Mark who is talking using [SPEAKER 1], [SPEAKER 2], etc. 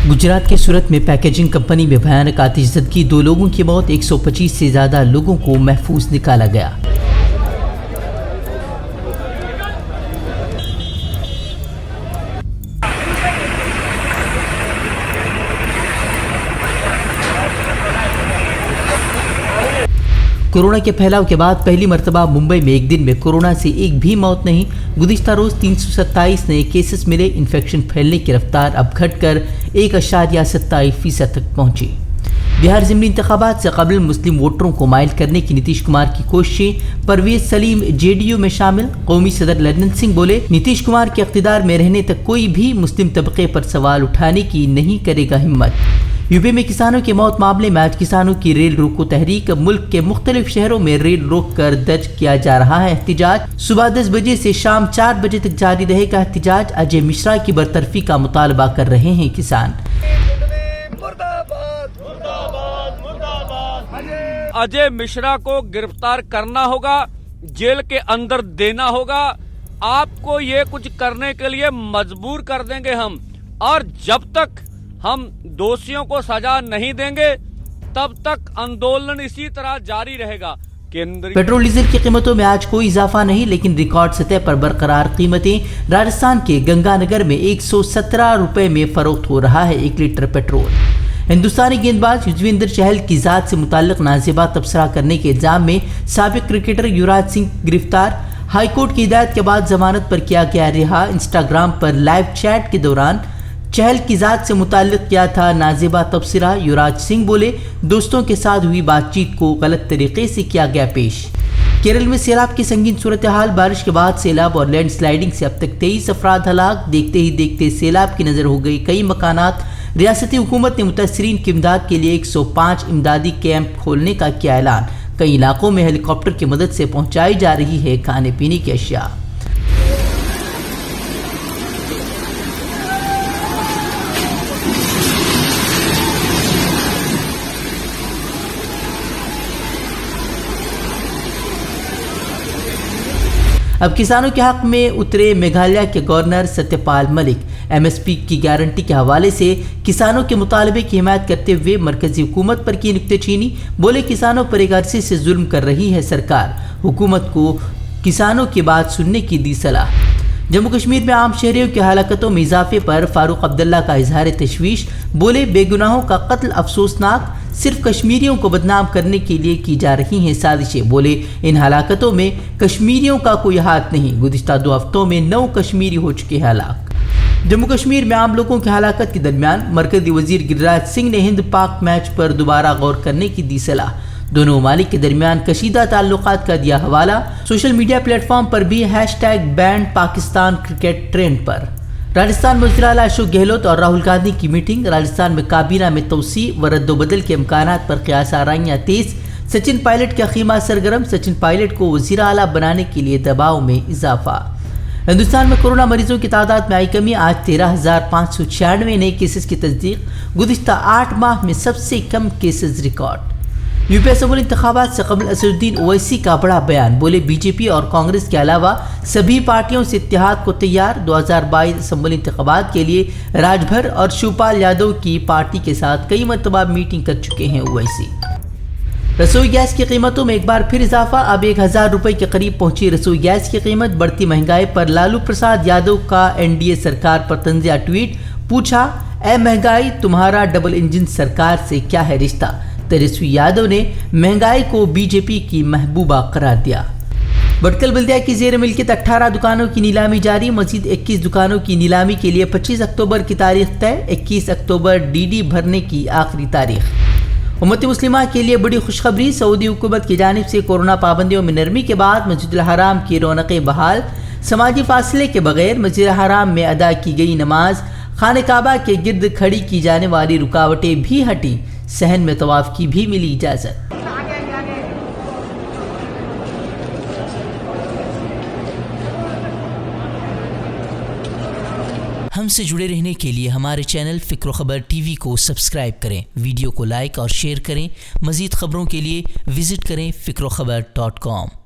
[SPEAKER 1] गुजरात के सूरत में packaging company में भयानक आतिशज़दगी, 2 लोगों की मौत, 125 से ज़्यादा लोगों को महफूज निकाला गया। कोरोना के फैलाव के बाद पहली मर्तबा मुंबई में एक दिन में कोरोना से एक भी मौत नहीं। गुज़िश्ता रोज़ 327 नए केसेस मिले। इन्फेक्शन फैलने की रफ्तार अब घटकर 1.27% तक पहुंची। बिहार ज़िमनी इंतखाबात से कबल मुस्लिम वोटरों को माइल करने की नीतीश कुमार की कोशिशें। परवेज सलीम जेडीयू में शामिल। कौमी सदर लल्लन सिंह बोले, नीतीश कुमार के इख्तिदार में रहने तक कोई भी मुस्लिम तबके पर सवाल उठाने की नहीं करेगा हिम्मत। यूपी में किसानों की मौत मामले में आज किसानों की रेल रोको तहरीक। मुल्क के मुख्तलिफ शहरों में रेल रोक कर दर्ज किया जा रहा है एहतिजाज। सुबह 10 बजे से शाम 4 बजे तक जारी रहेगा एहतिजाज। अजय मिश्रा की बरतरफी का मुतालबा कर रहे हैं किसान।
[SPEAKER 2] अजय मिश्रा को गिरफ्तार करना होगा, जेल के अंदर देना होगा। आपको ये कुछ करने के लिए मजबूर कर देंगे हम, और जब तक हम दोषियों को सजा नहीं देंगे तब तक आंदोलन इसी तरह जारी रहेगा।
[SPEAKER 1] पेट्रोल डीजल की कीमतों में आज कोई इजाफा नहीं, लेकिन रिकॉर्ड सतह पर बरकरार कीमतें। राजस्थान के गंगानगर में 117 रुपए में फरोख्त हो रहा है 1 लीटर पेट्रोल। हिंदुस्तानी गेंदबाज युजवेंद्र चहल की जात से मुताल्लिक नाज़िबा तबसरा करने के इल्जाम में साबिक क्रिकेटर युवराज सिंह गिरफ्तार। हाईकोर्ट की हिदायत के बाद जमानत पर किया गया रिहा। इंस्टाग्राम पर लाइव चैट के दौरान चहल की जात से मुताल्लिक किया था नाज़िबा तबसरा। युवराज सिंह बोले, दोस्तों के साथ हुई बातचीत को गलत तरीके से किया गया पेश। केरल में सैलाब की संगीन सूरत हाल। बारिश के बाद सैलाब और लैंडस्लाइडिंग से अब तक 23 अफराद हलाक। देखते ही देखते सैलाब की नज़र हो गई कई मकानात। रियासती हुकूमत ने मुतासरीन की इमदाद के लिए 105 इमदादी कैंप खोलने का किया ऐलान। कई इलाकों में हेलीकॉप्टर की मदद से पहुंचाई जा रही है खाने पीने की अशिया। अब किसानों के हक में उतरे मेघालय के गवर्नर सत्यपाल मलिक। एमएसपी की गारंटी के हवाले से किसानों के मुतालबे की हिमायत करते हुए मरकजी हुकूमत पर की नुक्तेचीनी। बोले, किसानों पर एक अरसे से जुल्म कर रही है सरकार, हुकूमत को किसानों की बात सुनने की दी सलाह। जम्मू कश्मीर में आम शहरियों की हलाकतों में इजाफे पर फारूक अब्दुल्ला का इजहार तशवीश। बोले, बेगुनाहों का कत्ल अफसोसनाक, सिर्फ कश्मीरियों को बदनाम करने के लिए की जा रही हैं साजिशें। बोले, इन हलाकतों में कश्मीरियों का कोई हाथ नहीं। गुज़िश्ता 2 हफ्तों में 9 कश्मीरी हो चुके हलाक। जम्मू कश्मीर में आम लोगों की हलाकत के दरमियान मरकजी वजीर गिरिराज सिंह ने हिंद पाक मैच पर दोबारा गौर करने की दी सलाह। दोनों ममालिक के दरमियान कशीदा ताल्लुकात का दिया हवाला। सोशल मीडिया प्लेटफॉर्म पर भी #बैंड पाकिस्तान क्रिकेट ट्रेंड पर। राजस्थान में वज़ीर आला अशोक गहलोत और राहुल गांधी की मीटिंग। राजस्थान में काबीना में तोसी व रद्दोबदल के इम्कानात पर क़यास आराइयाँ तेज। सचिन पायलट का खीमा सरगर्म। सचिन पायलट को वज़ीर आला बनाने के लिए दबाव में इजाफा। हिंदुस्तान में कोरोना मरीजों की तादाद में आई कमी। आज 13,596 नए केसेस की तस्दीक। गुज़िश्ता 8 माह में सबसे कम केसेस रिकॉर्ड। यूपी असम्बली इंतखाबात से कबल असदुद्दीन ओवैसी का बड़ा बयान। बोले, बीजेपी और कांग्रेस के अलावा सभी पार्टियों से इत्तेहाद को तैयार। 2022 असम्बली इंतखाबात के लिए राजभर और शिवपाल यादव की पार्टी के साथ कई मरतबा मीटिंग कर चुके हैं ओवैसी। रसोई गैस की कीमतों में एक बार फिर इजाफा। अब 1000 रुपये के करीब पहुंची रसोई गैस की कीमत। बढ़ती महंगाई पर लालू प्रसाद यादव का एनडीए सरकार पर तंजिया ट्वीट। पूछा, ए महंगाई, तुम्हारा डबल इंजन सरकार से क्या है रिश्ता। तेजस्वी यादव ने महंगाई को बीजेपी की महबूबा करार दिया। भटकल बल्दिया की जेर मिल्कियत 18 दुकानों की नीलामी जारी। मजीद 21 दुकानों की नीलामी के लिए 25 अक्टूबर की तारीख तय। 21 अक्टूबर डीडी भरने की आखिरी तारीख। उम्मत मुस्लिमा के लिए बड़ी खुशखबरी। सऊदी हुकूमत की जानिब से कोरोना पाबंदियों में नरमी के बाद मस्जिद हराम की रौनकें बहाल। समाजी फासले के बगैर मस्जिद हराम में अदा की गई नमाज। खाने काबा के गिर्द खड़ी की जाने वाली रुकावटें भी हटी। सहन में तवाफ की भी मिली इजाज़त। हमसे जुड़े रहने के लिए हमारे चैनल फ़िक्र ख़बर टीवी को सब्सक्राइब करें, वीडियो को लाइक और शेयर करें। मज़ीद ख़बरों के लिए विज़िट करें फ़िक्रोख़बर.com।